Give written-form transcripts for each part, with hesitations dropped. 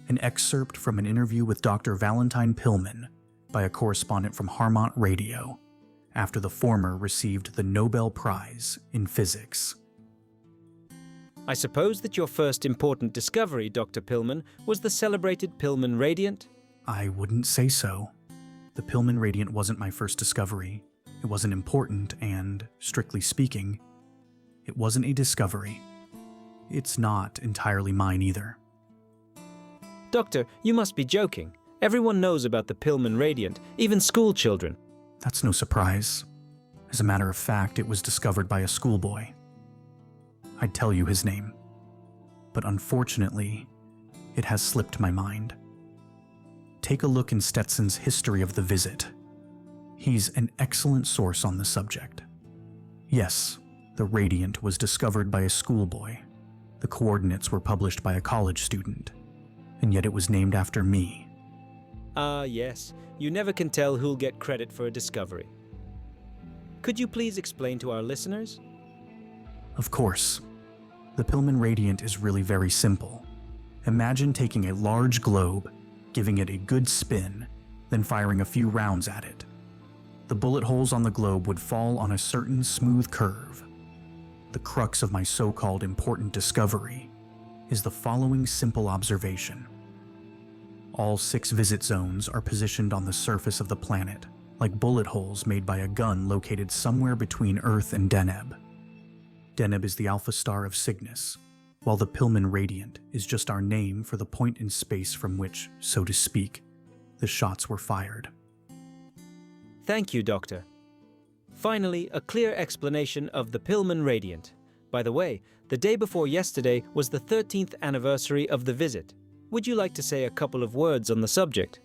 An excerpt from an interview with Dr. Valentine Pillman by a correspondent from Harmont Radio, after the former received the Nobel Prize in Physics. I suppose that your first important discovery, Dr. Pillman, was the celebrated Pillman radiant? I wouldn't say so. The Pillman radiant wasn't my first discovery. It wasn't important and, strictly speaking, it wasn't a discovery. It's not entirely mine either. Doctor, you must be joking. Everyone knows about the Pillman radiant, even school children. That's no surprise. As a matter of fact, it was discovered by a schoolboy. I'd tell you his name, but unfortunately, it has slipped my mind. Take a look in Stetson's History of the Visit. He's an excellent source on the subject. Yes, the radiant was discovered by a schoolboy. The coordinates were published by a college student, and yet it was named after me. Ah, yes. You never can tell who'll get credit for a discovery. Could you please explain to our listeners? Of course. The Pillman radiant is really very simple. Imagine taking a large globe, giving it a good spin, then firing a few rounds at it. The bullet holes on the globe would fall on a certain smooth curve. The crux of my so-called important discovery is the following simple observation. All 6 visit zones are positioned on the surface of the planet, like bullet holes made by a gun located somewhere between Earth and Deneb. Deneb is the alpha star of Cygnus, while the Pillman radiant is just our name for the point in space from which, so to speak, the shots were fired. Thank you, Doctor. Finally, a clear explanation of the Pillman radiant. By the way, the day before yesterday was the 13th anniversary of the visit. Would you like to say a couple of words on the subject?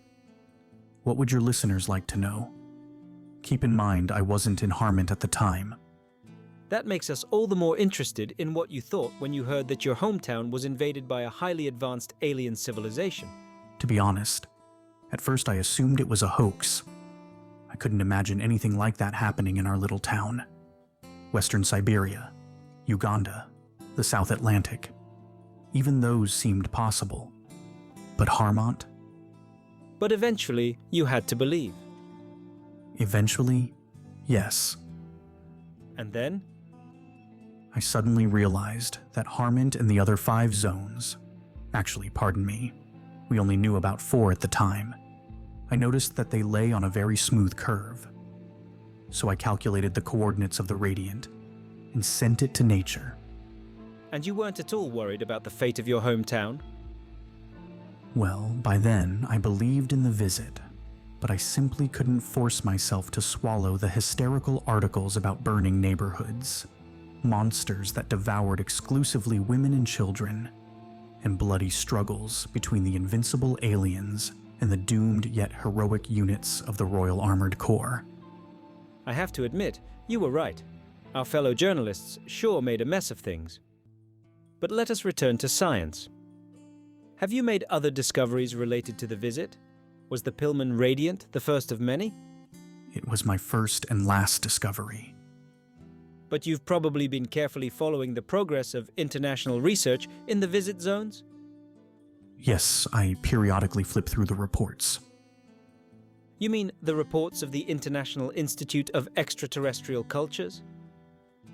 What would your listeners like to know? Keep in mind, I wasn't in Harmont at the time. That makes us all the more interested in what you thought when you heard that your hometown was invaded by a highly advanced alien civilization. To be honest, at first I assumed it was a hoax. I couldn't imagine anything like that happening in our little town. Western Siberia, Uganda, the South Atlantic. Even those seemed possible. But Harmont? But eventually, you had to believe. Eventually, yes. And then? I suddenly realized that Harmont and the other 5 zones, actually, pardon me, we only knew about 4 at the time. I noticed that they lay on a very smooth curve. So I calculated the coordinates of the radiant and sent it to nature. And you weren't at all worried about the fate of your hometown? Well, by then, I believed in the visit, but I simply couldn't force myself to swallow the hysterical articles about burning neighborhoods, monsters that devoured exclusively women and children, and bloody struggles between the invincible aliens and the doomed yet heroic units of the Royal Armored Corps. I have to admit, you were right. Our fellow journalists sure made a mess of things. But let us return to science. Have you made other discoveries related to the visit? Was the Pillman radiant the first of many? It was my first and last discovery. But you've probably been carefully following the progress of international research in the visit zones? Yes, I periodically flip through the reports. You mean the reports of the International Institute of Extraterrestrial Cultures?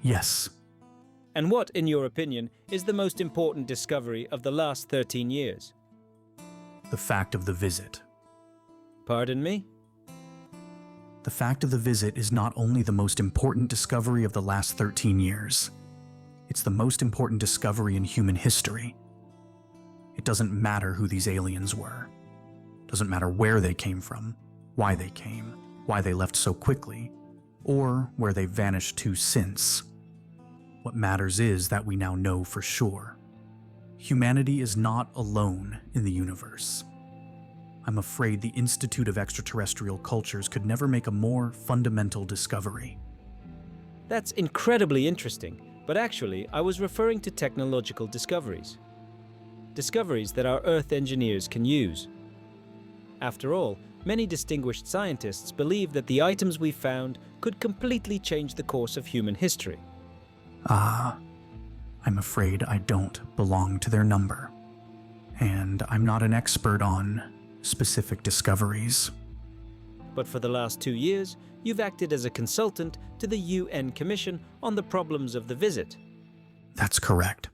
Yes. And what, in your opinion, is the most important discovery of the last 13 years? The fact of the visit. Pardon me? The fact of the visit is not only the most important discovery of the last 13 years, it's the most important discovery in human history. It doesn't matter who these aliens were. It doesn't matter where they came from, why they came, why they left so quickly, or where they vanished to since. What matters is that we now know for sure. Humanity is not alone in the universe. I'm afraid the Institute of Extraterrestrial Cultures could never make a more fundamental discovery. That's incredibly interesting, but actually I was referring to technological discoveries. Discoveries that our Earth engineers can use. After all, many distinguished scientists believe that the items we found could completely change the course of human history. I'm afraid I don't belong to their number. and I'm not an expert on specific discoveries. But for the last 2 years, you've acted as a consultant to the UN Commission on the problems of the visit. That's correct.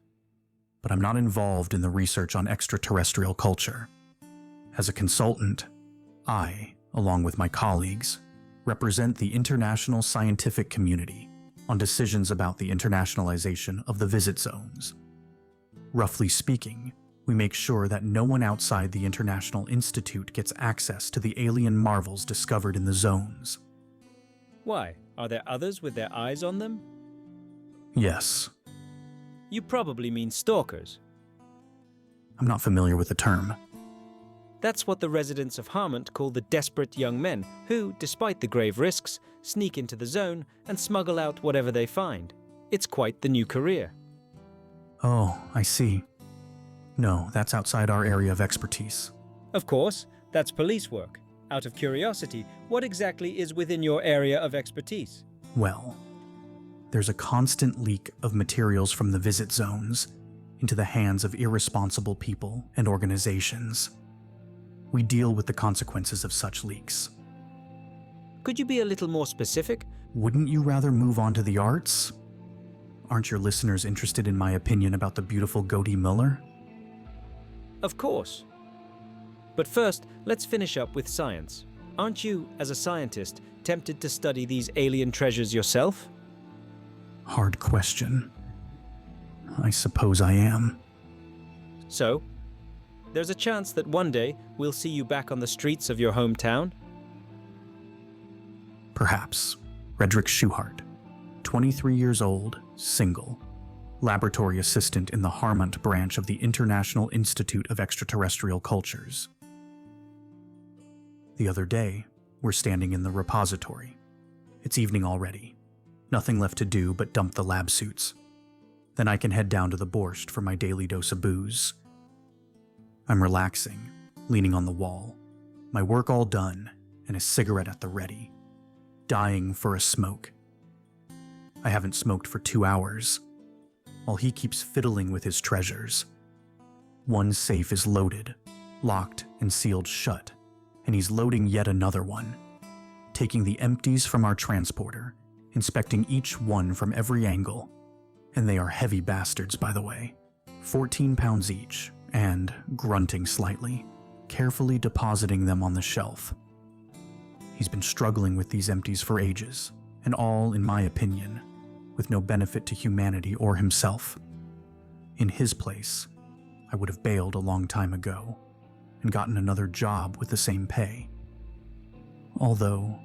But I'm not involved in the research on extraterrestrial culture. As a consultant, I, along with my colleagues, represent the international scientific community on decisions about the internationalization of the visit zones. Roughly speaking, we make sure that no one outside the International Institute gets access to the alien marvels discovered in the zones. Why? Are there others with their eyes on them? Yes. You probably mean stalkers. I'm not familiar with the term. That's what the residents of Harmont call the desperate young men who, despite the grave risks, sneak into the zone and smuggle out whatever they find. It's quite the new career. Oh, I see. No, that's outside our area of expertise. Of course, that's police work. Out of curiosity, what exactly is within your area of expertise? Well, there's a constant leak of materials from the visit zones into the hands of irresponsible people and organizations. We deal with the consequences of such leaks. Could you be a little more specific? Wouldn't you rather move on to the arts? Aren't your listeners interested in my opinion about the beautiful Goldie Miller? Of course. But first, let's finish up with science. Aren't you, as a scientist, tempted to study these alien treasures yourself? Hard question. I suppose I am. So, there's a chance that one day we'll see you back on the streets of your hometown? Perhaps. Red Schuhart, 23 years old, single, laboratory assistant in the Harmont branch of the International Institute of Extraterrestrial Cultures. The other day, we're standing in the repository. It's evening already. Nothing left to do but dump the lab suits. Then I can head down to the borscht for my daily dose of booze. I'm relaxing, leaning on the wall, my work all done, and a cigarette at the ready, dying for a smoke. I haven't smoked for 2 hours, while he keeps fiddling with his treasures. One safe is loaded, locked and sealed shut, and he's loading yet another one, taking the empties from our transporter, inspecting each one from every angle. And they are heavy bastards, by the way, 14 pounds each, and, grunting slightly, carefully depositing them on the shelf. He's been struggling with these empties for ages, and all, in my opinion, with no benefit to humanity or himself. In his place, I would have bailed a long time ago, and gotten another job with the same pay. Although,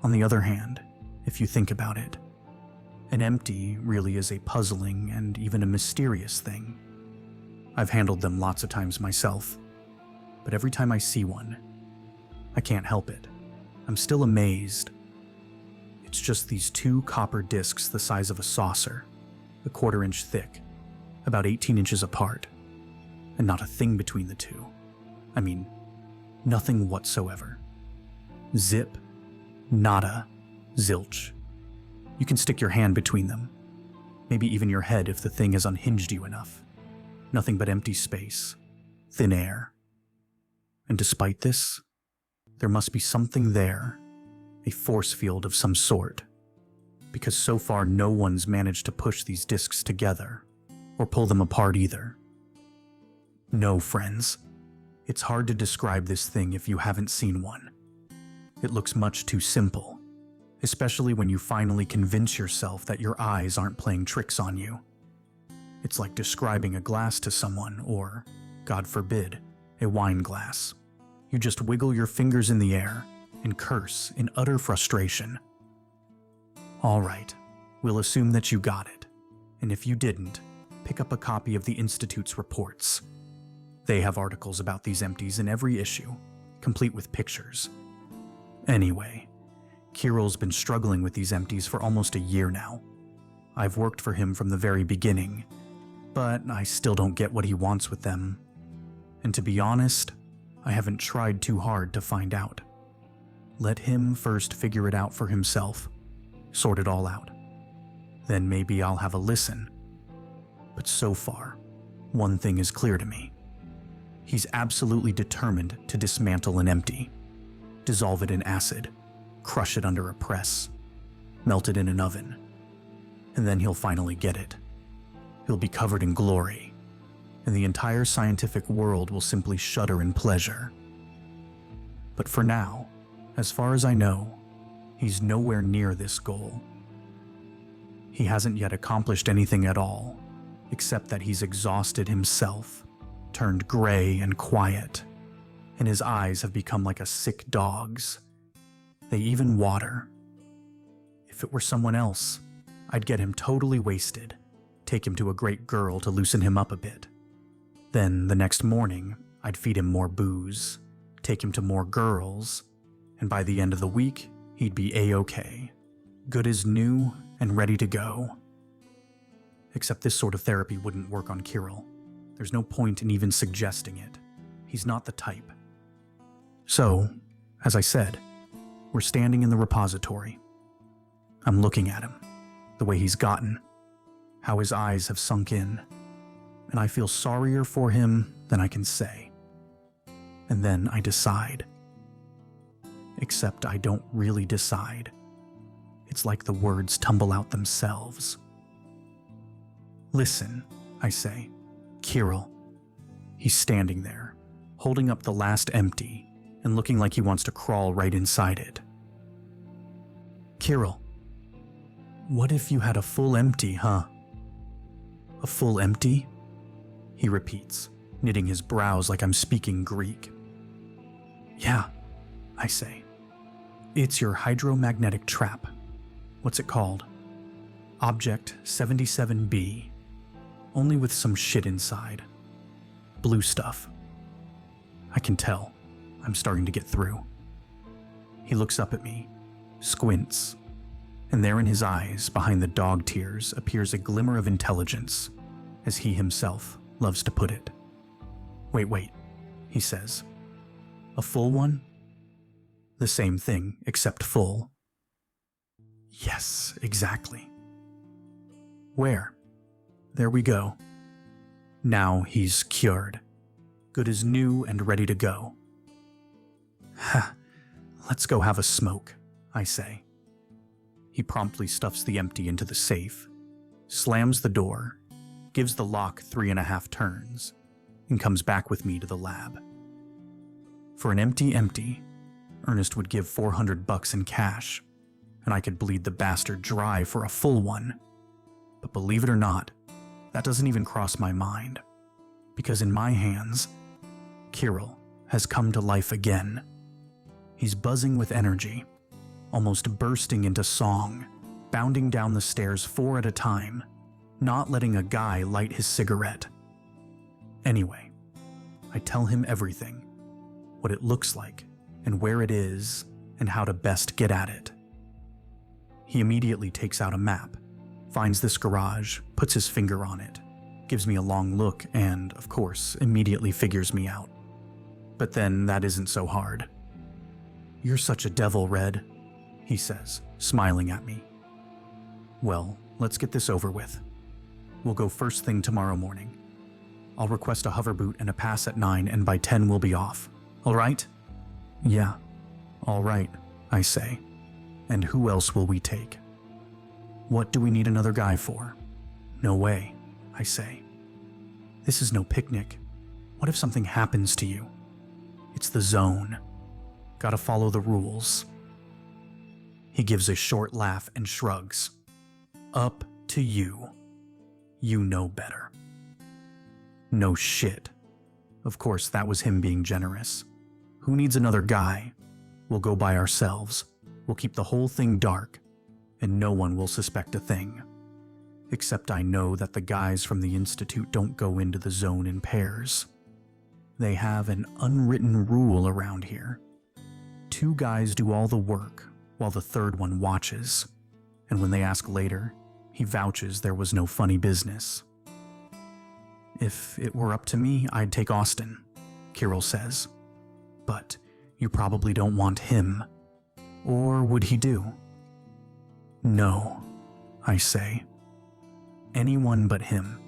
on the other hand, if you think about it, an empty really is a puzzling and even a mysterious thing. I've handled them lots of times myself, but every time I see one, I can't help it. I'm still amazed. It's just these 2 copper discs the size of a saucer, a 1/4 inch thick, about 18 inches apart, and not a thing between the two. I mean, nothing whatsoever. Zip, nada, zilch. You can stick your hand between them, maybe even your head if the thing has unhinged you enough. Nothing but empty space, thin air. And despite this, there must be something there, a force field of some sort, because so far no one's managed to push these discs together, or pull them apart either. No, friends, it's hard to describe this thing if you haven't seen one. It looks much too simple, especially when you finally convince yourself that your eyes aren't playing tricks on you. It's like describing a glass to someone, or, God forbid, a wine glass. You just wiggle your fingers in the air and curse in utter frustration. All right, we'll assume that you got it, and if you didn't, pick up a copy of the Institute's reports. They have articles about these empties in every issue, complete with pictures. Anyway, Kirill's been struggling with these empties for almost a year now. I've worked for him from the very beginning, but I still don't get what he wants with them. And to be honest, I haven't tried too hard to find out. Let him first figure it out for himself, sort it all out. Then maybe I'll have a listen. But so far, one thing is clear to me. He's absolutely determined to dismantle an empty, dissolve it in acid, crush it under a press, melt it in an oven, and then he'll finally get it. He'll be covered in glory, and the entire scientific world will simply shudder in pleasure. But for now, as far as I know, he's nowhere near this goal. He hasn't yet accomplished anything at all, except that he's exhausted himself, turned gray and quiet, and his eyes have become like a sick dog's. They even water. If it were someone else, I'd get him totally wasted, take him to a great girl to loosen him up a bit. Then the next morning, I'd feed him more booze, take him to more girls, and by the end of the week, he'd be A-OK, good as new and ready to go. Except this sort of therapy wouldn't work on Kirill. There's no point in even suggesting it. He's not the type. So, as I said, we're standing in the repository. I'm looking at him, the way he's gotten, how his eyes have sunk in, and I feel sorrier for him than I can say. And then I decide. Except I don't really decide. It's like the words tumble out themselves. Listen, I say. Kirill. He's standing there, holding up the last empty and looking like he wants to crawl right inside it. Kirill, what if you had a full empty, huh? A full empty? He repeats, knitting his brows like I'm speaking Greek. Yeah, I say. It's your hydromagnetic trap. What's it called? Object 77B. Only with some shit inside. Blue stuff. I can tell. I'm starting to get through. He looks up at me, squints, and there in his eyes, behind the dog tears, appears a glimmer of intelligence, as he himself loves to put it. Wait, he says. A full one? The same thing, except full. Yes, exactly. Where? There we go. Now he's cured. Good as new and ready to go. Ha, let's go have a smoke, I say. He promptly stuffs the empty into the safe, slams the door, gives the lock 3.5 turns, and comes back with me to the lab. For an empty, Ernest would give $400 in cash, and I could bleed the bastard dry for a full one. But believe it or not, that doesn't even cross my mind, because in my hands, Kirill has come to life again. He's buzzing with energy, almost bursting into song, bounding down the stairs 4 at a time, not letting a guy light his cigarette. Anyway, I tell him everything, what it looks like, and where it is, and how to best get at it. He immediately takes out a map, finds this garage, puts his finger on it, gives me a long look, and, of course, immediately figures me out. But then that isn't so hard. You're such a devil, Red, he says, smiling at me. Well, let's get this over with. We'll go first thing tomorrow morning. I'll request a hoverboot and a pass at 9, and by 10 we'll be off. All right? Yeah, all right, I say. And who else will we take? What do we need another guy for? No way, I say. This is no picnic. What if something happens to you? It's the zone. Gotta follow the rules. He gives a short laugh and shrugs. Up to you. You know better. No shit. Of course, that was him being generous. Who needs another guy? We'll go by ourselves. We'll keep the whole thing dark, and no one will suspect a thing. Except I know that the guys from the Institute don't go into the zone in pairs. They have an unwritten rule around here. 2 guys do all the work, while the third one watches, and when they ask later, he vouches there was no funny business. If it were up to me, I'd take Austin, Kirill says. But you probably don't want him. Or would he do? No, I say. Anyone but him.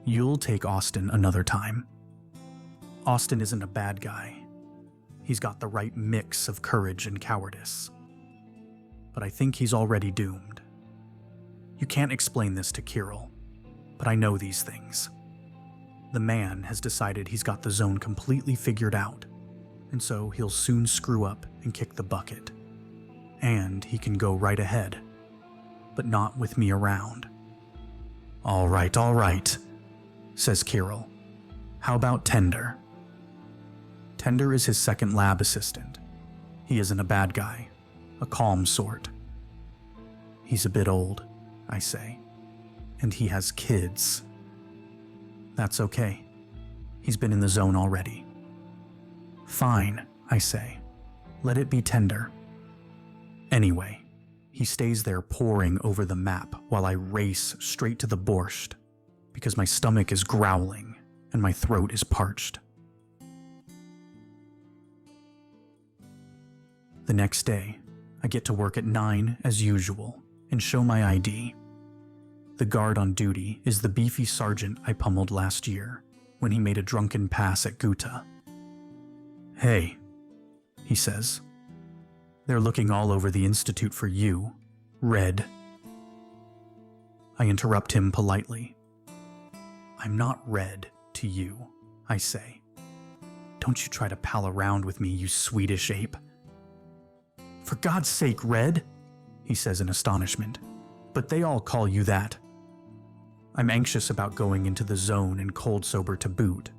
You'll take Austin another time. Austin isn't a bad guy. He's got the right mix of courage and cowardice. But I think he's already doomed. You can't explain this to Kirill, but I know these things. The man has decided he's got the zone completely figured out, and so he'll soon screw up and kick the bucket. And he can go right ahead, but not with me around. All right, says Kirill. How about Tender? Tender is his second lab assistant. He isn't a bad guy, a calm sort. He's a bit old, I say, and he has kids. That's okay. He's been in the zone already. Fine, I say. Let it be Tender. Anyway, he stays there poring over the map while I race straight to the borscht because my stomach is growling and my throat is parched. The next day, I get to work at 9 as usual and show my ID. The guard on duty is the beefy sergeant I pummeled last year when he made a drunken pass at Guta. Hey, he says. They're looking all over the institute for you, Red. I interrupt him politely. I'm not Red to you, I say. Don't you try to pal around with me, you Swedish ape. For God's sake, Red, he says in astonishment. But they all call you that. I'm anxious about going into the zone and cold sober to boot.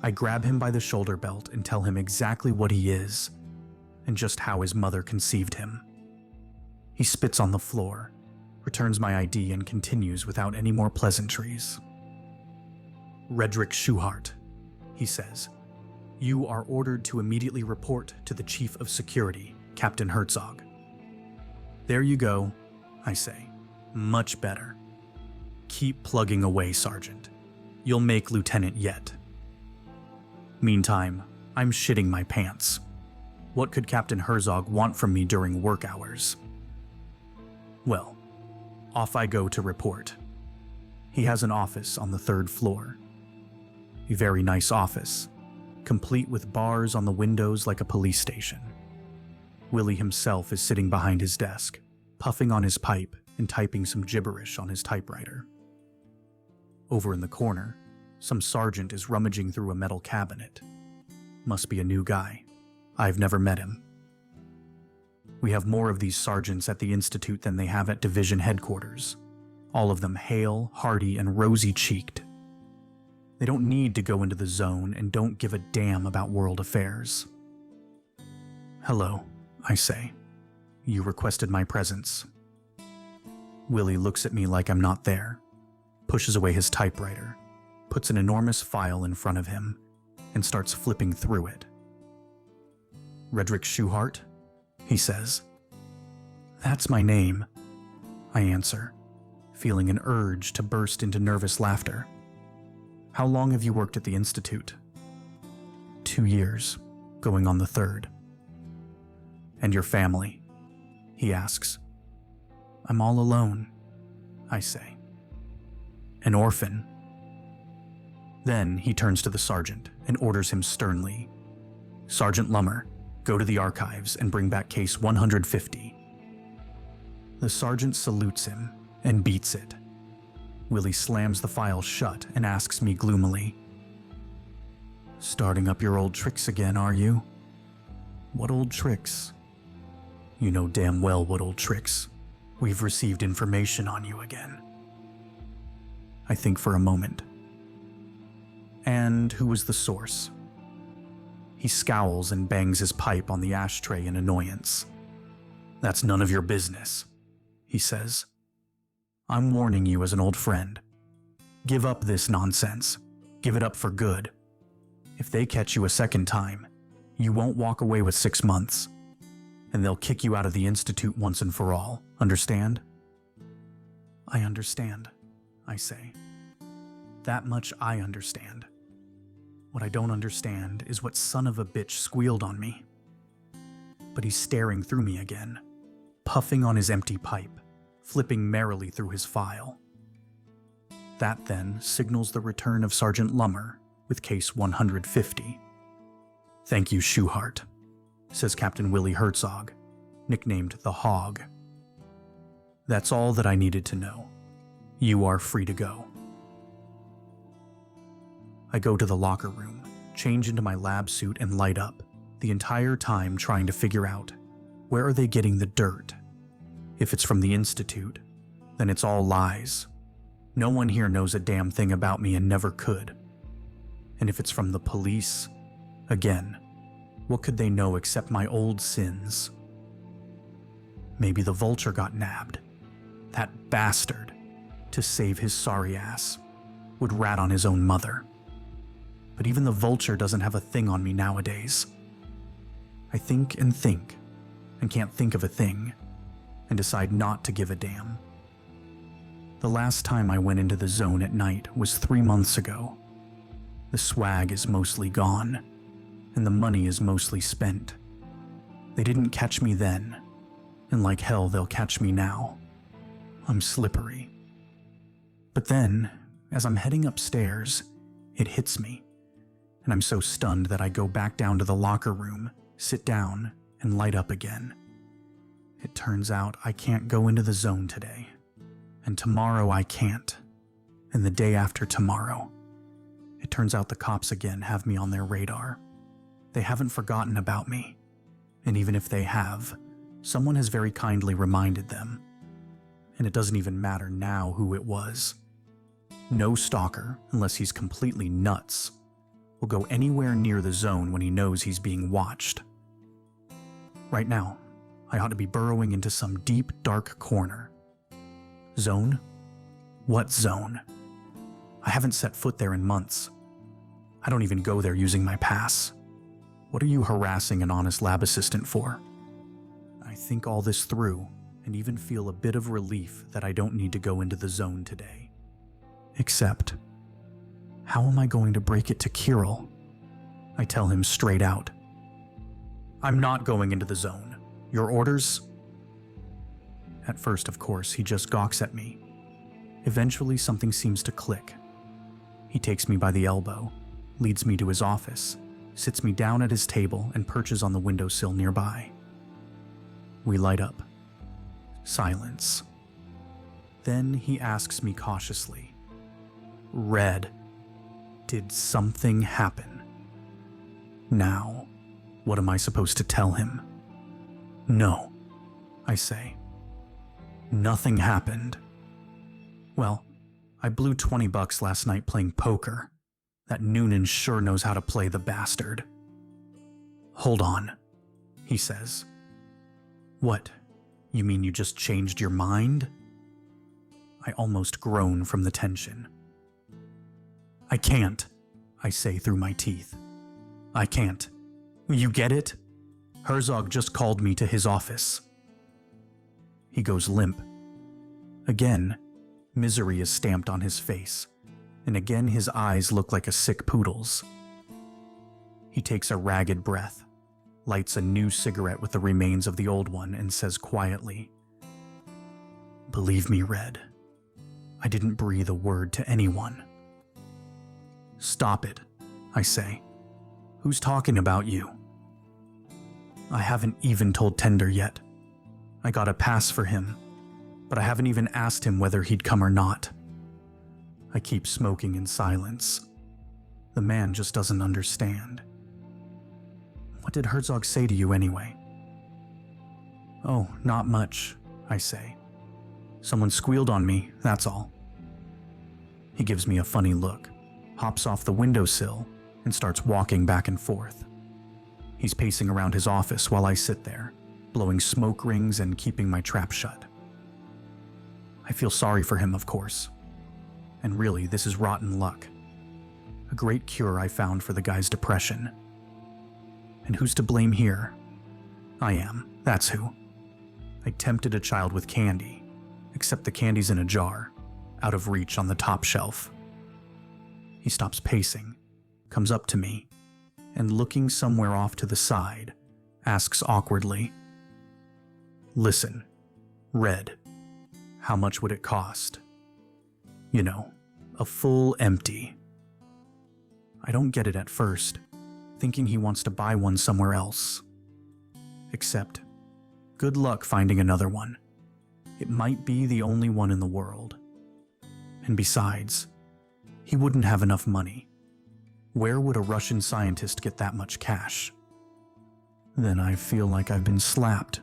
I grab him by the shoulder belt and tell him exactly what he is, and just how his mother conceived him. He spits on the floor, returns my ID, and continues without any more pleasantries. Red Schuhart, he says. You are ordered to immediately report to the Chief of Security, Captain Herzog. There you go, I say. Much better. Keep plugging away, Sergeant. You'll make Lieutenant yet. Meantime, I'm shitting my pants. What could Captain Herzog want from me during work hours? Well, off I go to report. He has an office on the 3rd floor. A very nice office, complete with bars on the windows like a police station. Willie himself is sitting behind his desk, puffing on his pipe and typing some gibberish on his typewriter. Over in the corner, some sergeant is rummaging through a metal cabinet. Must be a new guy. I've never met him. We have more of these sergeants at the Institute than they have at division headquarters. All of them hale, hearty, and rosy-cheeked. They don't need to go into the zone and don't give a damn about world affairs. Hello, I say. You requested my presence. Willie looks at me like I'm not there, pushes away his typewriter, puts an enormous file in front of him, and starts flipping through it. Red Schuhart, he says. That's my name, I answer, feeling an urge to burst into nervous laughter. How long have you worked at the Institute? 2 years, going on the 3rd. And your family? He asks. I'm all alone, I say. An orphan. Then he turns to the sergeant and orders him sternly. Sergeant Lummer, go to the archives and bring back case 150. The sergeant salutes him and beats it. Willie slams the file shut and asks me gloomily, Starting up your old tricks again, are you? What old tricks? You know damn well what old tricks. We've received information on you again. I think for a moment. And who was the source? He scowls and bangs his pipe on the ashtray in annoyance. That's none of your business, he says. I'm warning you as an old friend. Give up this nonsense. Give it up for good. If they catch you a second time, you won't walk away with 6 months. And they'll kick you out of the Institute once and for all. Understand? I understand, I say. That much I understand. What I don't understand is what son of a bitch squealed on me. But he's staring through me again, puffing on his empty pipe, flipping merrily through his file. That then signals the return of Sergeant Lummer with case 150. "Thank you, Schuhart," says Captain Willie Herzog, nicknamed the Hog. "That's all that I needed to know. You are free to go." I go to the locker room, change into my lab suit, and light up, the entire time trying to figure out, where are they getting the dirt? If it's from the Institute, then it's all lies. No one here knows a damn thing about me and never could. And if it's from the police, again, what could they know except my old sins? Maybe the Vulture got nabbed. That bastard, to save his sorry ass, would rat on his own mother. But even the Vulture doesn't have a thing on me nowadays. I think and can't think of a thing, and decide not to give a damn. The last time I went into the zone at night was 3 months ago. The swag is mostly gone, and the money is mostly spent. They didn't catch me then, and like hell they'll catch me now. I'm slippery. But then, as I'm heading upstairs, it hits me, and I'm so stunned that I go back down to the locker room, sit down, and light up again. It turns out I can't go into the zone today, and tomorrow I can't, and the day after tomorrow. It turns out the cops again have me on their radar. They haven't forgotten about me, and even if they have, someone has very kindly reminded them. And it doesn't even matter now who it was. No stalker, unless he's completely nuts, will go anywhere near the zone when he knows he's being watched. Right now, I ought to be burrowing into some deep, dark corner. Zone? What zone? I haven't set foot there in months. I don't even go there using my pass. What are you harassing an honest lab assistant for? I think all this through, and even feel a bit of relief that I don't need to go into the zone today. Except, how am I going to break it to Kirill? I tell him straight out. "I'm not going into the zone. Your orders?" At first, of course, he just gawks at me. Eventually, something seems to click. He takes me by the elbow, leads me to his office, sits me down at his table, and perches on the windowsill nearby. We light up. Silence. Then he asks me cautiously, "Red, did something happen?" Now, what am I supposed to tell him? "No," I say. "Nothing happened." "Well, I blew $20 last night playing poker. That Noonan sure knows how to play the bastard." "Hold on," he says. "What? You mean you just changed your mind?" I almost groan from the tension. "I can't," I say through my teeth. "I can't. You get it? Herzog just called me to his office." He goes limp. Again, misery is stamped on his face, and again his eyes look like a sick poodle's. He takes a ragged breath, lights a new cigarette with the remains of the old one, and says quietly, "Believe me, Red, I didn't breathe a word to anyone." "Stop it," I say. "Who's talking about you?" "I haven't even told Tender yet. I got a pass for him, but I haven't even asked him whether he'd come or not." I keep smoking in silence. The man just doesn't understand. "What did Herzog say to you anyway?" "Oh, not much," I say. "Someone squealed on me, that's all." He gives me a funny look, hops off the windowsill, and starts walking back and forth. He's pacing around his office while I sit there, blowing smoke rings and keeping my trap shut. I feel sorry for him, of course. And really, this is rotten luck. A great cure I found for the guy's depression. And who's to blame here? I am, that's who. I tempted a child with candy, except the candy's in a jar, out of reach on the top shelf. He stops pacing, comes up to me, and looking somewhere off to the side, asks awkwardly, "Listen, Red, how much would it cost? You know, a full empty." I don't get it at first, thinking he wants to buy one somewhere else. Except, good luck finding another one. It might be the only one in the world. And besides, he wouldn't have enough money. Where would a Russian scientist get that much cash? Then I feel like I've been slapped.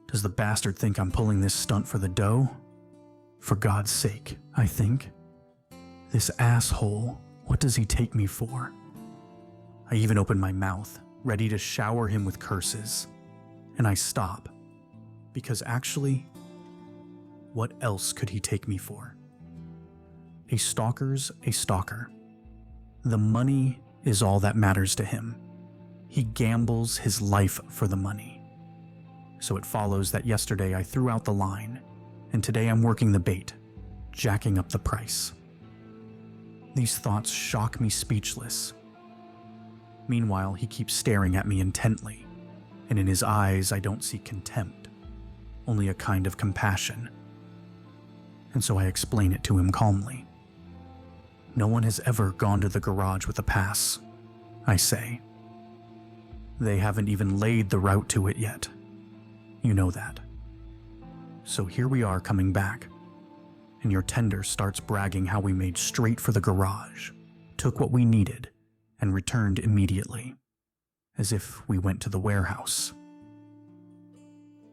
Does the bastard think I'm pulling this stunt for the dough? For God's sake, I think. This asshole, what does he take me for? I even open my mouth, ready to shower him with curses. And I stop. Because actually, what else could he take me for? A stalker's a stalker. The money is all that matters to him. He gambles his life for the money. So it follows that yesterday I threw out the line, and today I'm working the bait, jacking up the price. These thoughts shock me speechless. Meanwhile, he keeps staring at me intently, and in his eyes I don't see contempt, only a kind of compassion. And so I explain it to him calmly. No one has ever gone to the garage with a pass, I say. They haven't even laid the route to it yet. You know that. So here we are coming back, and your tender starts bragging how we made straight for the garage, took what we needed, and returned immediately, as if we went to the warehouse.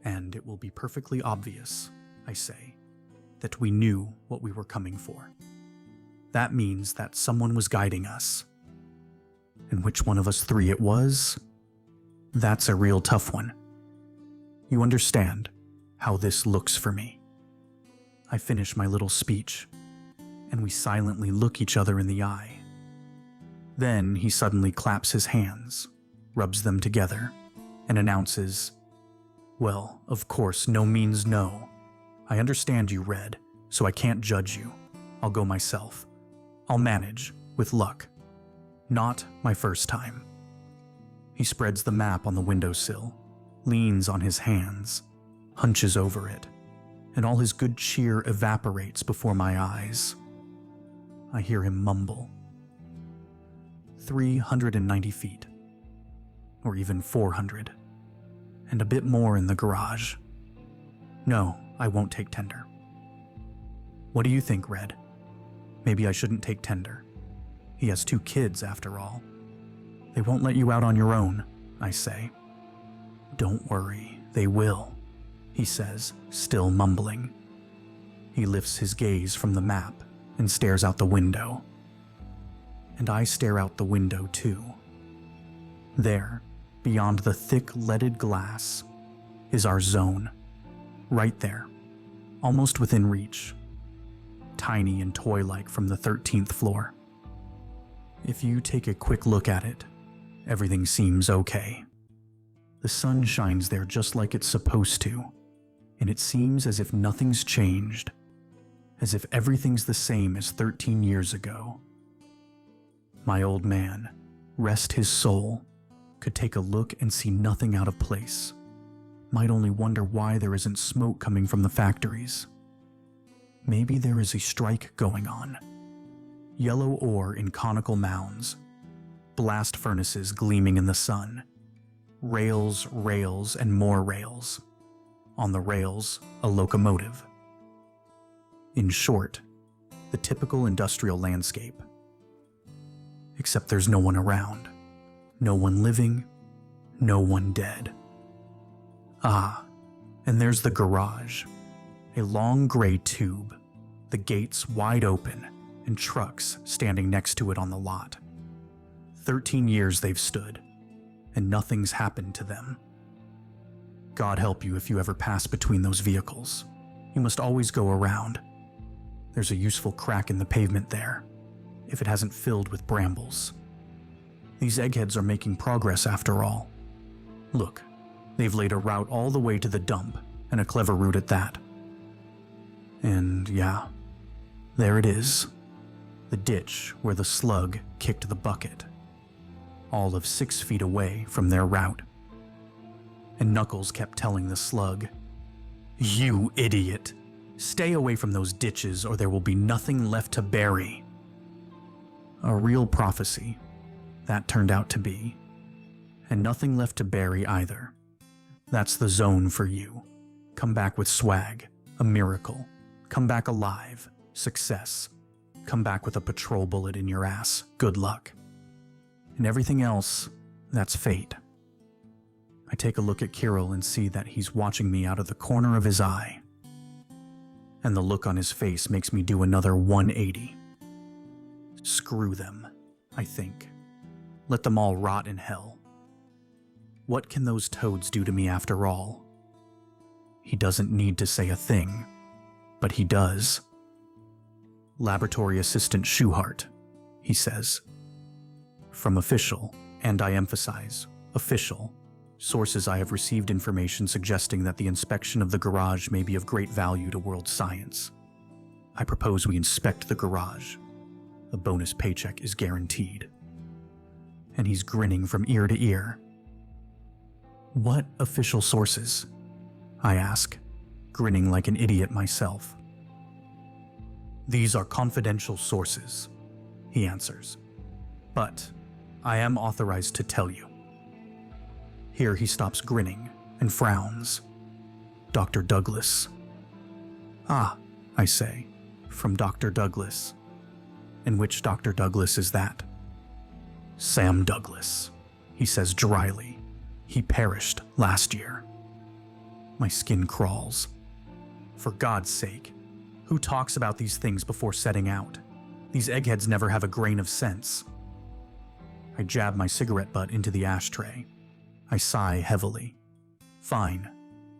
And it will be perfectly obvious, I say, that we knew what we were coming for. That means that someone was guiding us. And which one of us three it was? That's a real tough one. You understand how this looks for me. I finish my little speech, and we silently look each other in the eye. Then he suddenly claps his hands, rubs them together, and announces, "Well, of course, no means no. I understand you, Red, so I can't judge you. I'll go myself. I'll manage, with luck. Not my first time." He spreads the map on the windowsill, leans on his hands, hunches over it, and all his good cheer evaporates before my eyes. I hear him mumble. 390 feet, or even 400, and a bit more in the garage. No, I won't take tender. What do you think, Red? Maybe I shouldn't take tender. He has 2 kids, after all. They won't let you out on your own, I say. Don't worry, they will, he says, still mumbling. He lifts his gaze from the map and stares out the window. And I stare out the window too. There, beyond the thick leaded glass, is our zone. Right there, almost within reach. Tiny and toy-like from the 13th floor. If you take a quick look at it, everything seems okay. The sun shines there just like it's supposed to, and it seems as if nothing's changed, as if everything's the same as 13 years ago. My old man, rest his soul, could take a look and see nothing out of place. Might only wonder why there isn't smoke coming from the factories. Maybe there is a strike going on. Yellow ore in conical mounds, blast furnaces gleaming in the sun, rails, rails, and more rails. On the rails, a locomotive. In short, the typical industrial landscape. Except there's no one around. No one living, no one dead. Ah, and there's the garage. A long gray tube, the gates wide open, and trucks standing next to it on the lot. 13 years they've stood, and nothing's happened to them. God help you if you ever pass between those vehicles. You must always go around. There's a useful crack in the pavement there, if it hasn't filled with brambles. These eggheads are making progress after all. Look, they've laid a route all the way to the dump, and a clever route at that. And yeah, there it is. The ditch where the slug kicked the bucket. All of 6 feet away from their route. And Knuckles kept telling the slug, "You idiot! Stay away from those ditches or there will be nothing left to bury." A real prophecy. That turned out to be. And nothing left to bury either. That's the zone for you. Come back with swag, a miracle. Come back alive, success. Come back with a patrol bullet in your ass, good luck. And everything else, that's fate. I take a look at Kirill and see that he's watching me out of the corner of his eye. And the look on his face makes me do another 180. Screw them, I think. Let them all rot in hell. What can those toads do to me after all? He doesn't need to say a thing, but he does. Laboratory Assistant Schuhart, he says. From official, and I emphasize, official, sources I have received information suggesting that the inspection of the garage may be of great value to world science. I propose we inspect the garage. A bonus paycheck is guaranteed. And he's grinning from ear to ear. What official sources? I ask, grinning like an idiot myself. These are confidential sources, he answers. But I am authorized to tell you. Here he stops grinning and frowns. Dr. Douglas. Ah, I say, from Dr. Douglas. And which Dr. Douglas is that? Sam Douglas, he says dryly. He perished last year. My skin crawls. For God's sake, who talks about these things before setting out? These eggheads never have a grain of sense. I jab my cigarette butt into the ashtray. I sigh heavily. Fine.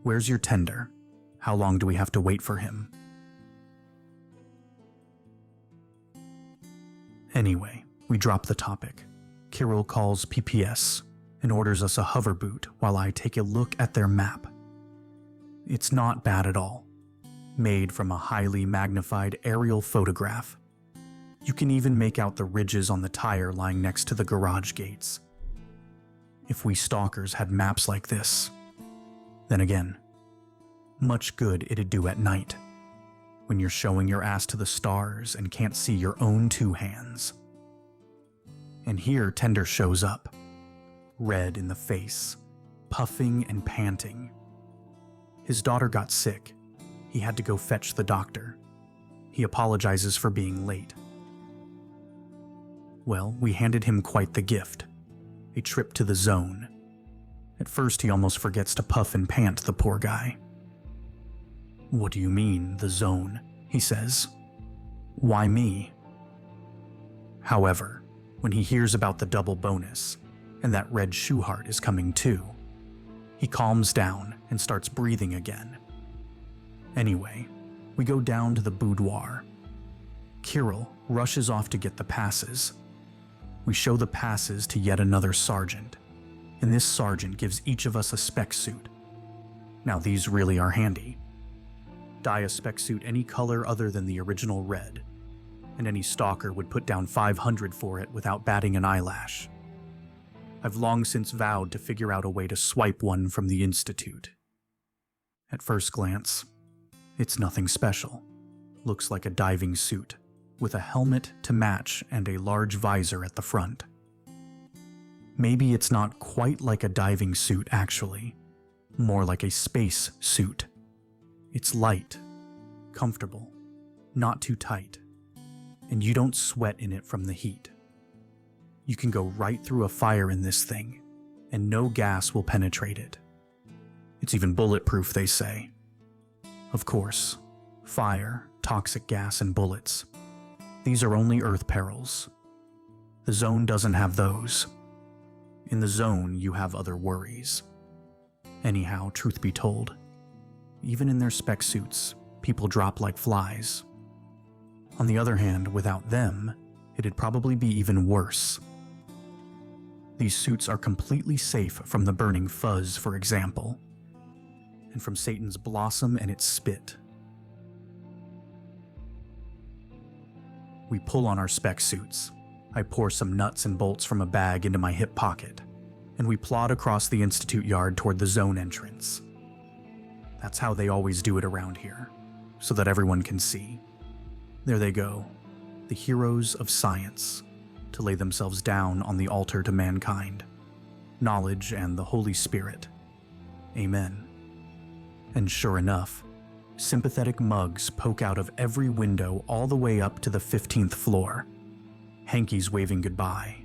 Where's your tender? How long do we have to wait for him? Anyway, we drop the topic. Kirill calls PPS and orders us a hover boot while I take a look at their map. It's not bad at all. Made from a highly magnified aerial photograph. You can even make out the ridges on the tire lying next to the garage gates. If we stalkers had maps like this, then again, much good it'd do at night, when you're showing your ass to the stars and can't see your own two hands. And here Tender shows up, red in the face, puffing and panting. His daughter got sick. He had to go fetch the doctor. He apologizes for being late. Well, we handed him quite the gift. A trip to the zone. At first he almost forgets to puff and pant, the poor guy. What do you mean, the zone? He says. Why me? However, when he hears about the double bonus, and that Red Schuhart is coming too, he calms down and starts breathing again. Anyway, we go down to the boudoir. Kirill rushes off to get the passes. We show the passes to yet another sergeant, and this sergeant gives each of us a spec suit. Now these really are handy. Dye a spec suit any color other than the original red, and any stalker would put down 500 for it without batting an eyelash. I've long since vowed to figure out a way to swipe one from the Institute. At first glance, it's nothing special. Looks like a diving suit, with a helmet to match and a large visor at the front. Maybe it's not quite like a diving suit actually, more like a space suit. It's light, comfortable, not too tight, and you don't sweat in it from the heat. You can go right through a fire in this thing, and no gas will penetrate it. It's even bulletproof, they say. Of course, fire, toxic gas, and bullets. These are only Earth perils. The zone doesn't have those. In the zone, you have other worries. Anyhow, truth be told, even in their spec suits, people drop like flies. On the other hand, without them, it'd probably be even worse. These suits are completely safe from the burning fuzz, for example, and from Satan's blossom and its spit. We pull on our spec suits. I pour some nuts and bolts from a bag into my hip pocket, and we plod across the Institute yard toward the zone entrance. That's how they always do it around here, so that everyone can see. There they go, the heroes of science, to lay themselves down on the altar to mankind, knowledge and the Holy Spirit. Amen. And sure enough, sympathetic mugs poke out of every window all the way up to the 15th floor. Hankies waving goodbye,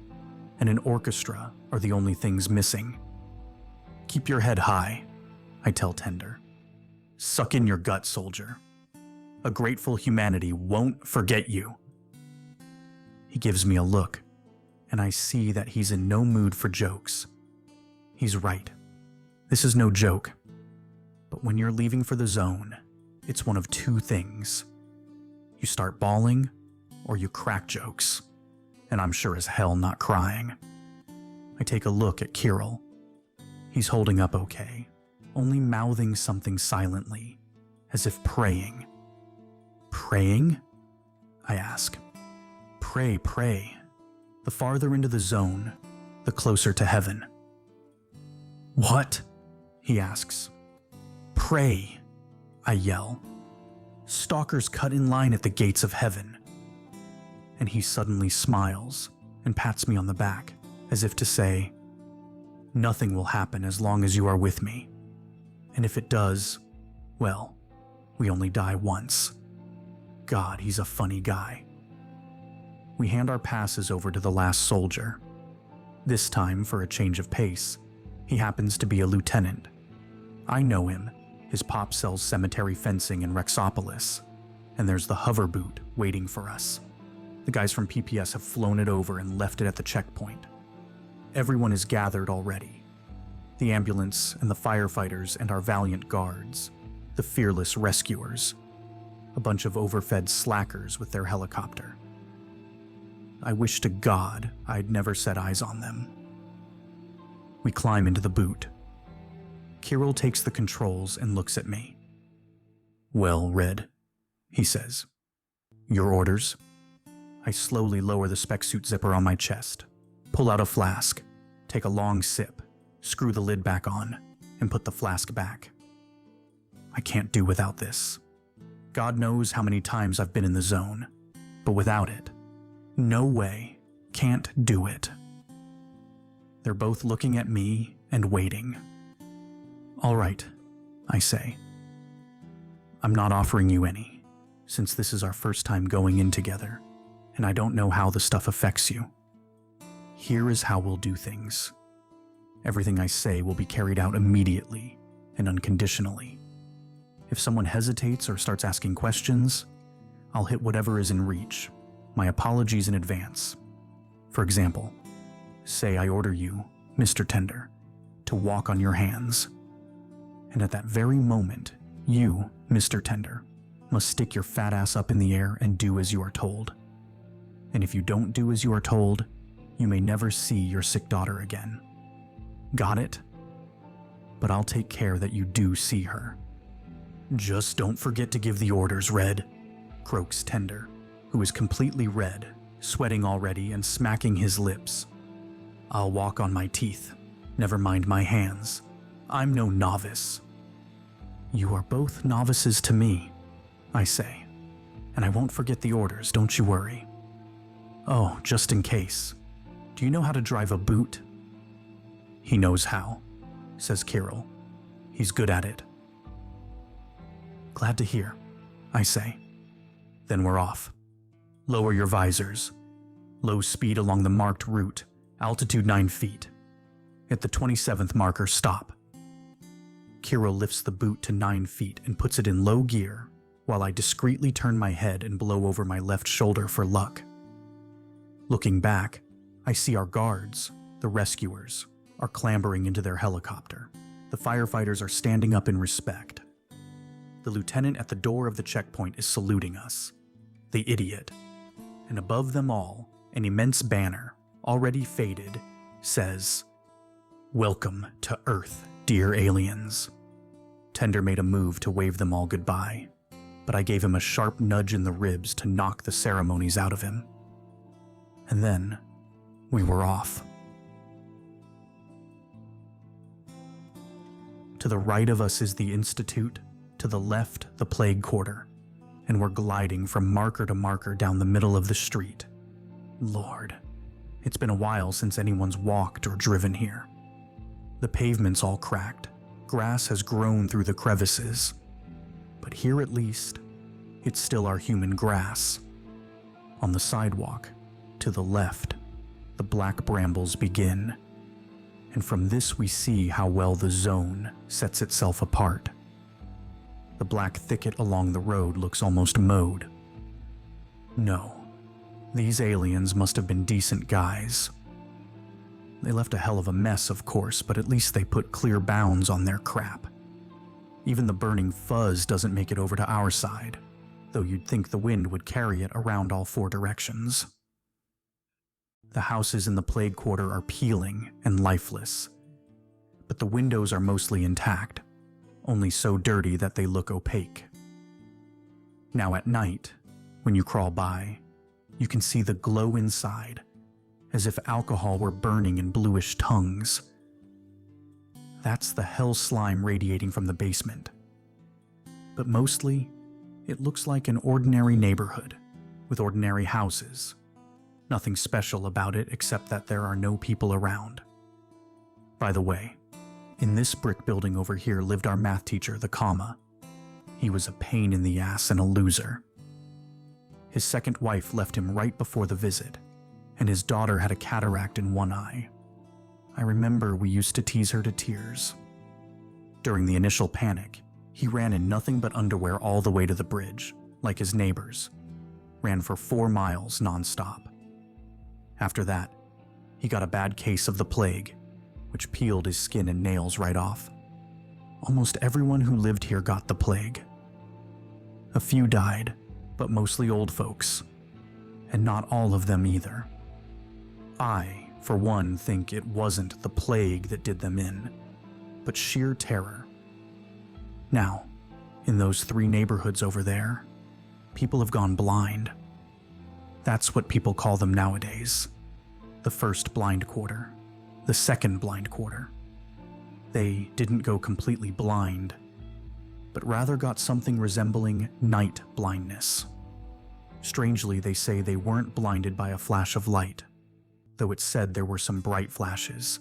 and an orchestra are the only things missing. Keep your head high, I tell Tender. Suck in your gut, soldier. A grateful humanity won't forget you. He gives me a look, and I see that he's in no mood for jokes. He's right. This is no joke. But when you're leaving for the zone, it's one of two things. You start bawling, or you crack jokes. And I'm sure as hell not crying. I take a look at Kirill. He's holding up okay, only mouthing something silently, as if praying. Praying? I ask. Pray, pray. The farther into the zone, the closer to heaven. What? He asks. Pray, I yell. Stalkers cut in line at the gates of heaven. And he suddenly smiles and pats me on the back, as if to say, nothing will happen as long as you are with me. And if it does, well, we only die once. God, he's a funny guy. We hand our passes over to the last soldier. This time, for a change of pace, he happens to be a lieutenant. I know him. His pop sells cemetery fencing in Rexopolis. And there's the hover boot waiting for us. The guys from PPS have flown it over and left it at the checkpoint. Everyone is gathered already. The ambulance and the firefighters and our valiant guards. The fearless rescuers. A bunch of overfed slackers with their helicopter. I wish to God I'd never set eyes on them. We climb into the boot. Kirill takes the controls and looks at me. Well, Red, he says. Your orders? I slowly lower the spec suit zipper on my chest, pull out a flask, take a long sip, screw the lid back on, and put the flask back. I can't do without this. God knows how many times I've been in the zone, but without it, no way, can't do it. They're both looking at me and waiting. All right, I say. I'm not offering you any, since this is our first time going in together, and I don't know how the stuff affects you. Here is how we'll do things. Everything I say will be carried out immediately and unconditionally. If someone hesitates or starts asking questions, I'll hit whatever is in reach. My apologies in advance. For example, say I order you, Mr. Tender, to walk on your hands. And at that very moment, you, Mr. Tender, must stick your fat ass up in the air and do as you are told. And if you don't do as you are told, you may never see your sick daughter again. Got it? But I'll take care that you do see her. Just don't forget to give the orders, Red, croaks Tender, who is completely red, sweating already and smacking his lips. I'll walk on my teeth. Never mind my hands. I'm no novice. You are both novices to me, I say. And I won't forget the orders, don't you worry. Oh, just in case. Do you know how to drive a boot? He knows how, says Kirill. He's good at it. Glad to hear, I say. Then we're off. Lower your visors. Low speed along the marked route, altitude 9 feet. At the 27th marker, stop. Kirill lifts the boot to 9 feet and puts it in low gear, while I discreetly turn my head and blow over my left shoulder for luck. Looking back, I see our guards, the rescuers, are clambering into their helicopter. The firefighters are standing up in respect. The lieutenant at the door of the checkpoint is saluting us. The idiot. And above them all, an immense banner, already faded, says, "Welcome to Earth, dear aliens." Tender made a move to wave them all goodbye, but I gave him a sharp nudge in the ribs to knock the ceremonies out of him. And then, we were off. To the right of us is the Institute, to the left, the Plague Quarter, and we're gliding from marker to marker down the middle of the street. Lord, It's been a while since anyone's walked or driven here. The pavement's all cracked, grass has grown through the crevices. But here at least, it's still our human grass. On the sidewalk, to the left, the black brambles begin. And from this we see how well the zone sets itself apart. The black thicket along the road looks almost mowed. No, these aliens must have been decent guys. They left a hell of a mess, of course, but at least they put clear bounds on their crap. Even the burning fuzz doesn't make it over to our side, though you'd think the wind would carry it around all four directions. The houses in the plague quarter are peeling and lifeless, but the windows are mostly intact, only so dirty that they look opaque. Now at night, when you crawl by, you can see the glow inside, as if alcohol were burning in bluish tongues. That's the hell slime radiating from the basement. But mostly, it looks like an ordinary neighborhood, with ordinary houses. Nothing special about it except that there are no people around. By the way, in this brick building over here lived our math teacher, the comma. He was a pain in the ass and a loser. His second wife left him right before the visit, and his daughter had a cataract in one eye. I remember we used to tease her to tears. During the initial panic, he ran in nothing but underwear all the way to the bridge, like his neighbors. Ran for 4 miles nonstop. After that, he got a bad case of the plague, which peeled his skin and nails right off. Almost everyone who lived here got the plague. A few died, but mostly old folks, and not all of them either. I, for one, think it wasn't the plague that did them in, but sheer terror. Now, in those 3 neighborhoods over there, people have gone blind. That's what people call them nowadays. The first blind quarter, the second blind quarter. They didn't go completely blind, but rather got something resembling night blindness. Strangely, they say they weren't blinded by a flash of light, though it said there were some bright flashes,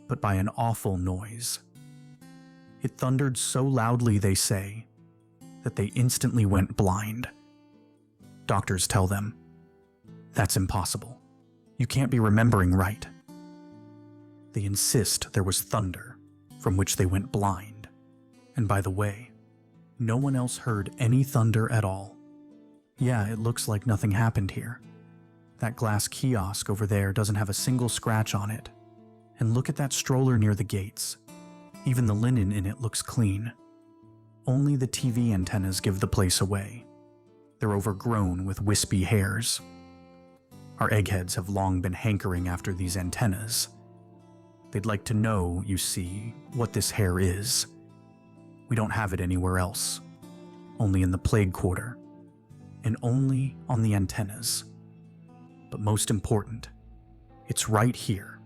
but by an awful noise. It thundered so loudly, they say, that they instantly went blind. Doctors tell them, that's impossible. You can't be remembering right. They insist there was thunder, from which they went blind. And by the way, no one else heard any thunder at all. Yeah, it looks like nothing happened here. That glass kiosk over there doesn't have a single scratch on it. And look at that stroller near the gates. Even the linen in it looks clean. Only the TV antennas give the place away. They're overgrown with wispy hairs. Our eggheads have long been hankering after these antennas. They'd like to know, you see, what this hair is. We don't have it anywhere else. Only in the plague quarter. And only on the antennas. But most important, it's right here,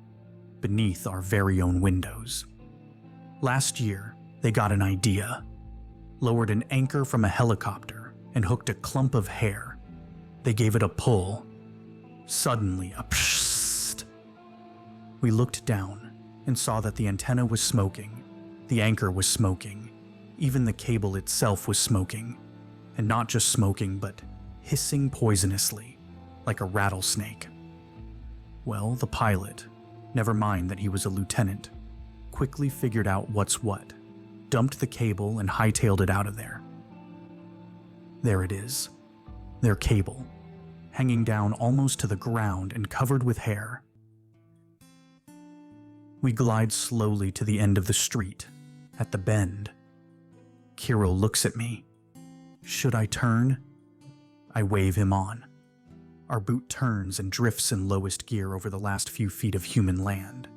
beneath our very own windows. Last year, they got an idea. Lowered an anchor from a helicopter and hooked a clump of hair. They gave it a pull. Suddenly, a psst. We looked down and saw that the antenna was smoking, the anchor was smoking, even the cable itself was smoking. And not just smoking, but hissing poisonously, like a rattlesnake. Well, the pilot, never mind that he was a lieutenant, quickly figured out what's what, dumped the cable and hightailed it out of there. There it is, their cable, hanging down almost to the ground and covered with hair. We glide slowly to the end of the street, at the bend. Kirill looks at me. Should I turn? I wave him on. Our boot turns and drifts in lowest gear over the last few feet of human land.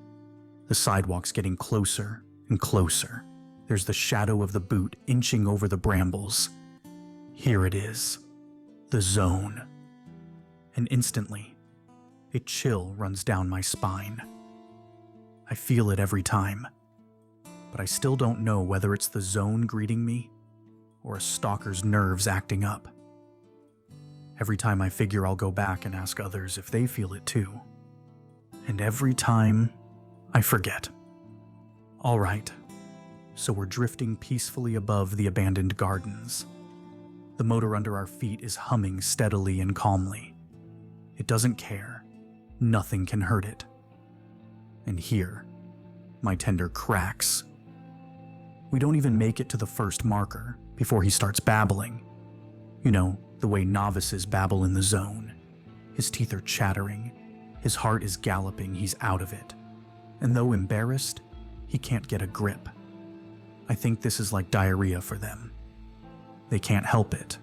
The sidewalk's getting closer and closer. There's the shadow of the boot inching over the brambles. Here it is, the zone. And instantly, a chill runs down my spine. I feel it every time, but I still don't know whether it's the zone greeting me or a stalker's nerves acting up. Every time I figure I'll go back and ask others if they feel it too, And every time, I forget. All right, so we're drifting peacefully above the abandoned gardens. The motor under our feet is humming steadily and calmly. It doesn't care. Nothing can hurt it. And here, my tender cracks. We don't even make it to the first marker before he starts babbling. You know, the way novices babble in the zone. His teeth are chattering. His heart is galloping. He's out of it. And though embarrassed, he can't get a grip. I think this is like diarrhea for them. They can't help it.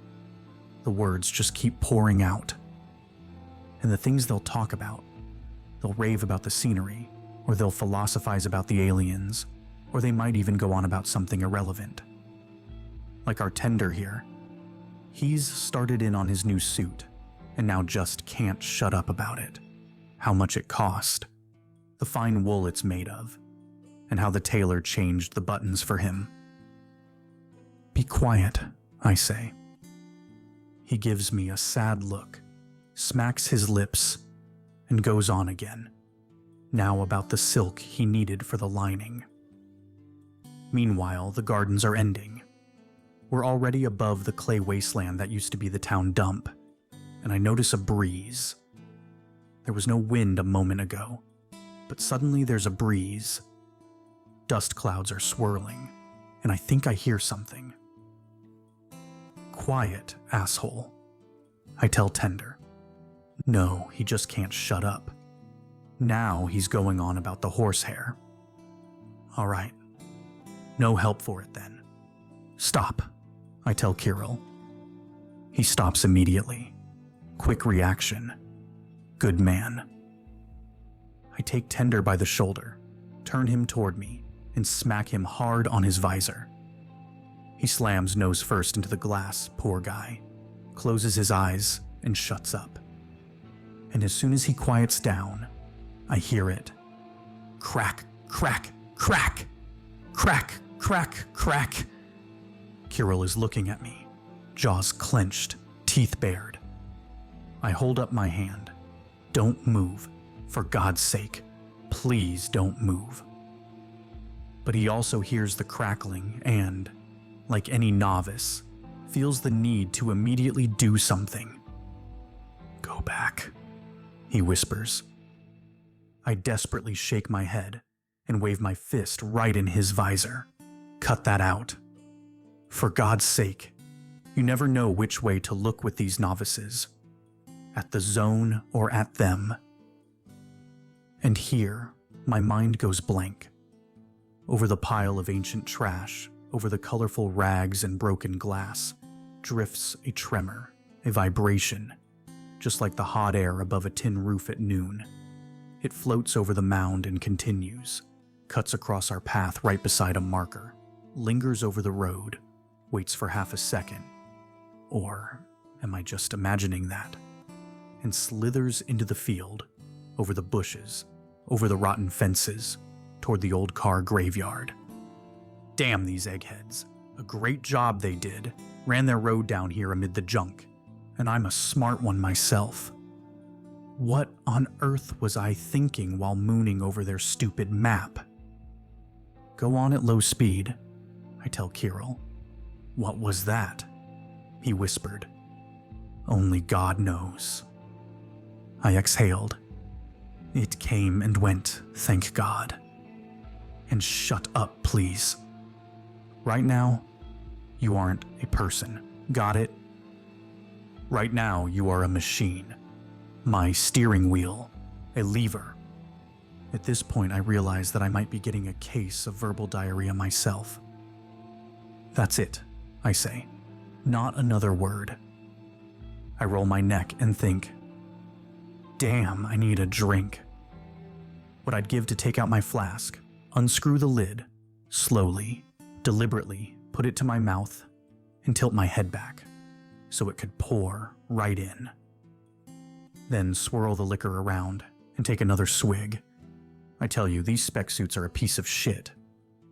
The words just keep pouring out. And the things they'll talk about, they'll rave about the scenery, or they'll philosophize about the aliens, or they might even go on about something irrelevant. Like our tender here. He's started in on his new suit, and now just can't shut up about it. How much it cost, the fine wool it's made of, and how the tailor changed the buttons for him. Be quiet, I say. He gives me a sad look, smacks his lips, and goes on again, now about the silk he needed for the lining. Meanwhile, the gardens are ending. We're already above the clay wasteland that used to be the town dump, and I notice a breeze. There was no wind a moment ago, but suddenly there's a breeze. Dust clouds are swirling, and I think I hear something. Quiet, asshole, I tell Tender. No, he just can't shut up. Now he's going on about the horsehair. All right. No help for it then. Stop, I tell Kirill. He stops immediately. Quick reaction. Good man. I take Tender by the shoulder, turn him toward me, and smack him hard on his visor. He slams nose first into the glass, poor guy, closes his eyes, and shuts up. And as soon as he quiets down, I hear it. Crack, crack, crack! Crack, crack, crack! Kirill is looking at me, jaws clenched, teeth bared. I hold up my hand. Don't move. For God's sake, please don't move. But he also hears the crackling and, like any novice, feels the need to immediately do something. Go back, he whispers. I desperately shake my head and wave my fist right in his visor. Cut that out. For God's sake, you never know which way to look with these novices. At the zone or at them. And here, my mind goes blank. Over the pile of ancient trash, over the colorful rags and broken glass, drifts a tremor, a vibration, just like the hot air above a tin roof at noon. It floats over the mound and continues, cuts across our path right beside a marker, lingers over the road, waits for half a second, or am I just imagining that? And slithers into the field, over the bushes, over the rotten fences, toward the old car graveyard. Damn these eggheads. A great job they did. Ran their road down here amid the junk. And I'm a smart one myself. What on earth was I thinking while mooning over their stupid map? Go on at low speed, I tell Kirill. What was that? He whispered. Only God knows. I exhaled. It came and went, thank God. And shut up, please. Right now, you aren't a person. Got it? Right now, you are a machine. My steering wheel. A lever. At this point, I realize that I might be getting a case of verbal diarrhea myself. That's it, I say. Not another word. I roll my neck and think, damn, I need a drink. What I'd give to take out my flask, unscrew the lid, slowly, deliberately put it to my mouth, and tilt my head back, so it could pour right in. Then swirl the liquor around and take another swig. I tell you, these spec suits are a piece of shit.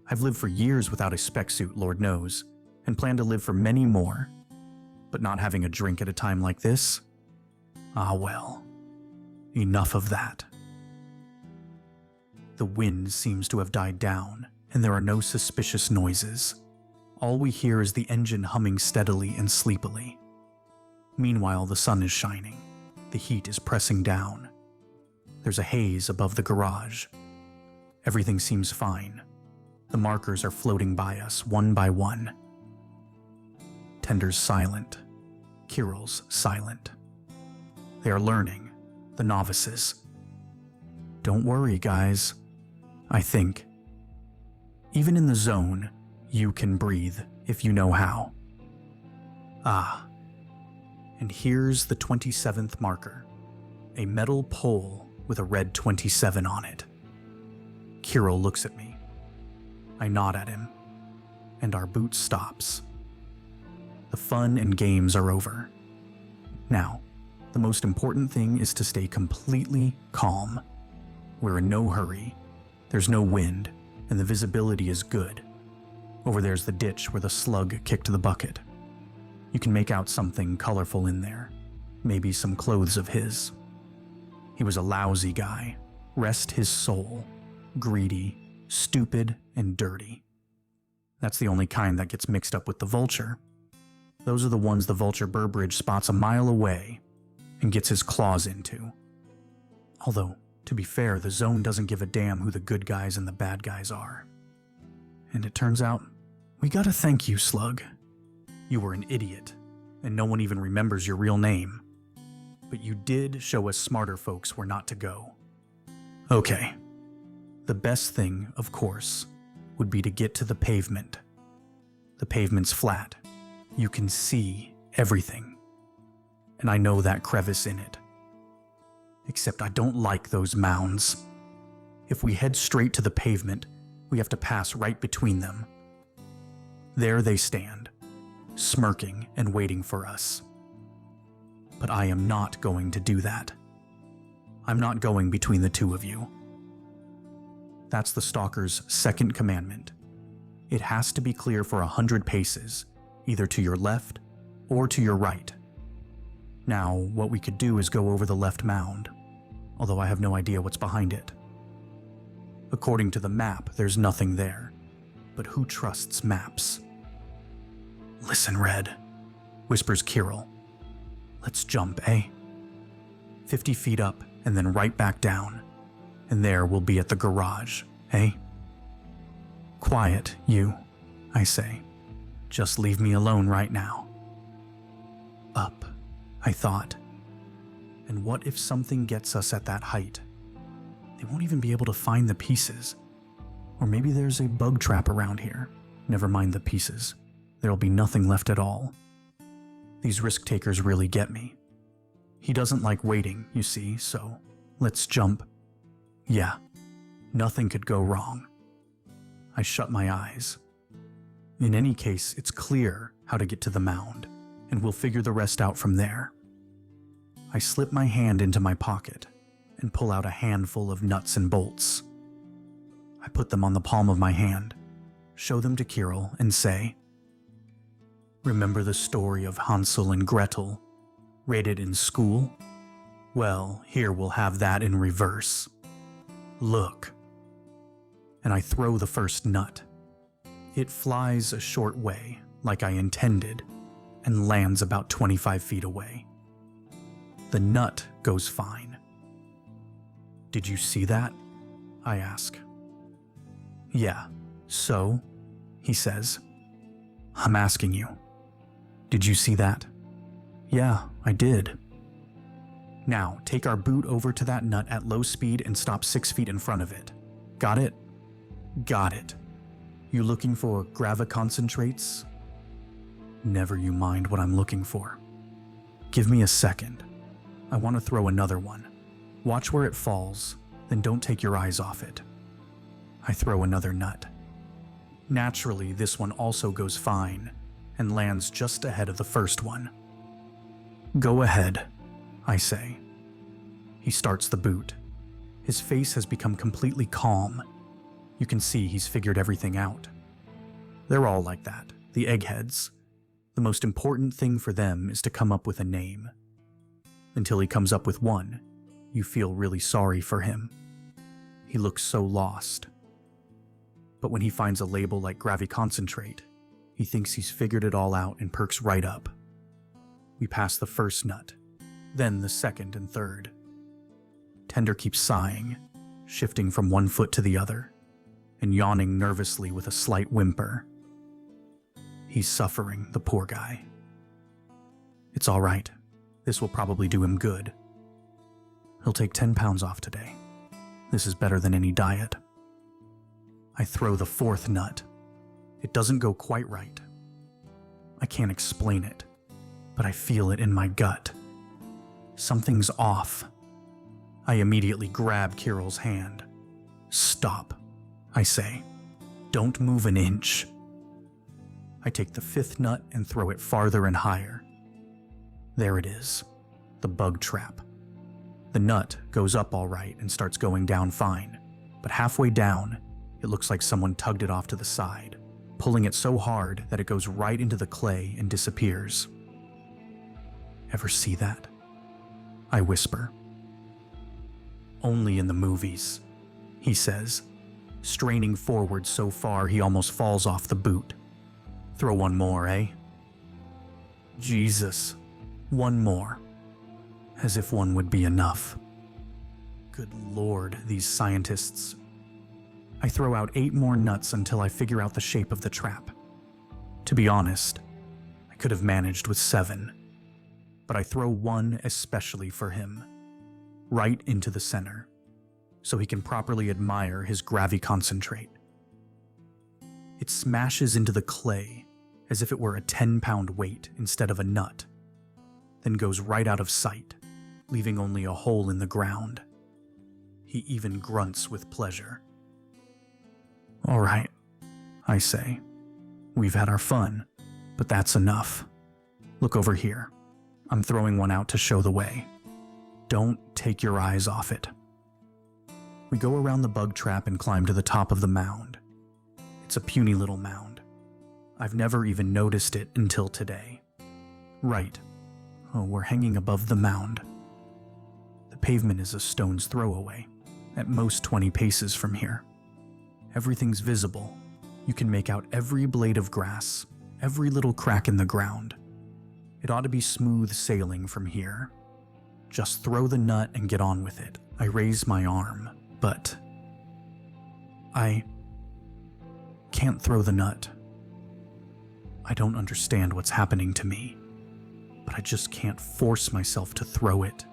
I've lived for years without a spec suit, Lord knows, and plan to live for many more. But not having a drink at a time like this? Ah well. Enough of that. The wind seems to have died down, and there are no suspicious noises. All we hear is the engine humming steadily and sleepily. Meanwhile, the sun is shining. The heat is pressing down. There's a haze above the garage. Everything seems fine. The markers are floating by us, one by one. Tender's silent. Kirill's silent. They are learning, the novices. Don't worry, guys. I think. Even in the zone, you can breathe if you know how. Ah. And here's the 27th marker. A metal pole with a red 27 on it. Kirill looks at me. I nod at him, and our boot stops. The fun and games are over. Now, the most important thing is to stay completely calm. We're in no hurry. There's no wind, and the visibility is good. Over there's the ditch where the slug kicked the bucket. You can make out something colorful in there. Maybe some clothes of his. He was a lousy guy. Rest his soul. Greedy, stupid, and dirty. That's the only kind that gets mixed up with the vulture. Those are the ones the vulture Burbridge spots a mile away and gets his claws into. Although, to be fair, the zone doesn't give a damn who the good guys and the bad guys are. And it turns out, we gotta thank you, Slug. You were an idiot, and no one even remembers your real name. But you did show us smarter folks where not to go. Okay. The best thing, of course, would be to get to the pavement. The pavement's flat. You can see everything. And I know that crevice in it. Except I don't like those mounds. If we head straight to the pavement, we have to pass right between them. There they stand, smirking and waiting for us. But I am not going to do that. I'm not going between the two of you. That's the Stalker's second commandment. It has to be clear for 100 paces, either to your left or to your right. Now, what we could do is go over the left mound, although I have no idea what's behind it. According to the map, there's nothing there, but who trusts maps? Listen, Red, whispers Kirill. Let's jump, eh? 50 feet up and then right back down, and there we'll be at the garage, eh? Quiet, you, I say. Just leave me alone right now. Up, I thought. And what if something gets us at that height? They won't even be able to find the pieces. Or maybe there's a bug trap around here. Never mind the pieces. There'll be nothing left at all. These risk takers really get me. He doesn't like waiting, you see, so let's jump. Yeah, nothing could go wrong. I shut my eyes. In any case, it's clear how to get to the mound, and we'll figure the rest out from there. I slip my hand into my pocket and pull out a handful of nuts and bolts. I put them on the palm of my hand, show them to Kirill, and say, "Remember the story of Hansel and Gretel, read it in school? Well, here we'll have that in reverse. Look." And I throw the first nut. It flies a short way, like I intended, and lands about 25 feet away. The nut goes fine. "Did you see that?" I ask. "Yeah, so?" he says. "I'm asking you. Did you see that?" "Yeah, I did." "Now, take our boot over to that nut at low speed and stop 6 feet in front of it. Got it?" "Got it. You looking for graviconcentrates?" "Never you mind what I'm looking for. Give me a second. I want to throw another one. Watch where it falls, then don't take your eyes off it." I throw another nut. Naturally, this one also goes fine and lands just ahead of the first one. "Go ahead," I say. He starts the boot. His face has become completely calm. You can see he's figured everything out. They're all like that, the eggheads. The most important thing for them is to come up with a name. Until he comes up with one, you feel really sorry for him. He looks so lost. But when he finds a label like graviconcentrate, he thinks he's figured it all out and perks right up. We pass the first nut, then the second and third. Tender keeps sighing, shifting from one foot to the other, and yawning nervously with a slight whimper. He's suffering, the poor guy. It's all right. This will probably do him good. He'll take 10 pounds off today. This is better than any diet. I throw the fourth nut. It doesn't go quite right. I can't explain it, but I feel it in my gut. Something's off. I immediately grab Kirill's hand. Stop, I say. Don't move an inch. I take the fifth nut and throw it farther and higher. There it is, the bug trap. The nut goes up all right and starts going down fine, but halfway down, it looks like someone tugged it off to the side, pulling it so hard that it goes right into the clay and disappears. Ever see that? I whisper. Only in the movies, he says, straining forward so far he almost falls off the boot. Throw one more, eh? Jesus, one more. As if one would be enough. Good Lord, these scientists. I throw out 8 more nuts until I figure out the shape of the trap. To be honest, I could have managed with 7. But I throw one especially for him, right into the center, so he can properly admire his graviconcentrate. It smashes into the clay as if it were a 10-pound weight instead of a nut, then goes right out of sight, leaving only a hole in the ground. He even grunts with pleasure. All right, I say. We've had our fun, but that's enough. Look over here. I'm throwing one out to show the way. Don't take your eyes off it. We go around the bug trap and climb to the top of the mound. It's a puny little mound. I've never even noticed it until today. Right. Oh, we're hanging above the mound. The pavement is a stone's throw away, at most 20 paces from here. Everything's visible. You can make out every blade of grass, every little crack in the ground. It ought to be smooth sailing from here. Just throw the nut and get on with it. I raise my arm, but I can't throw the nut. I don't understand what's happening to me, but I just can't force myself to throw it.